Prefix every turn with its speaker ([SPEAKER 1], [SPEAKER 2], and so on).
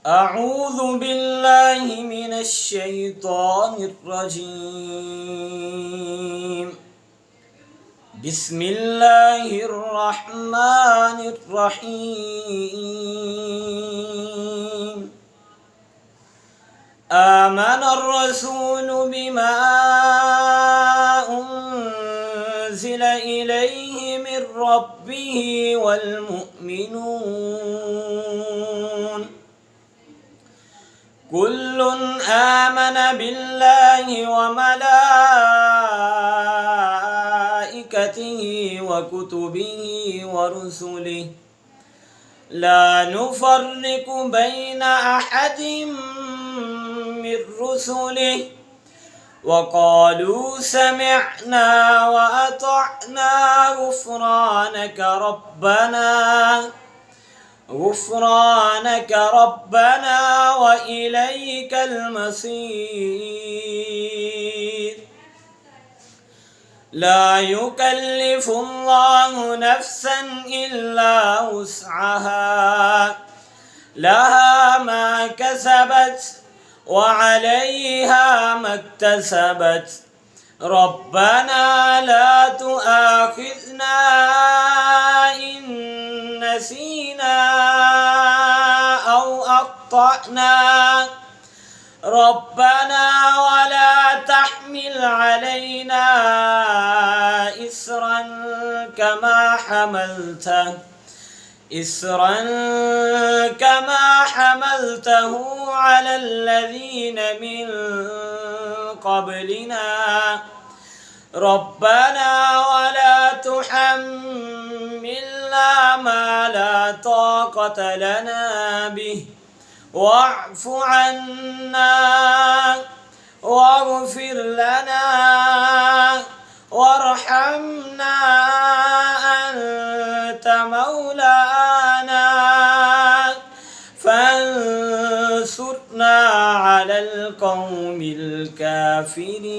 [SPEAKER 1] أعوذ بالله من الشيطان الرجيم. بسم الله الرحمن الرحيم. آمن الرسول بما أنزل إليه من ربه والمؤمنون كل آمن بالله وملائكته وكتبه ورسله لا نفرق بين أحد من رسله وقالوا سمعنا وأطعنا غفرانك ربنا وإليك المصير. لا يكلف الله نفسا إلا وسعها لها ما كسبت وعليها ما اكتسبت ربنا لا تؤاخذنا إن نسينا أو أخطأنا ربنا ولا تحمل علينا إصرا كما حملته على الذين من قبلنا ربنا ولا تحملنا ما لا طاقة لنا به واعف عنا واغفر لنا وارحمنا أنت مولانا فانصرنا على القوم الكافرين.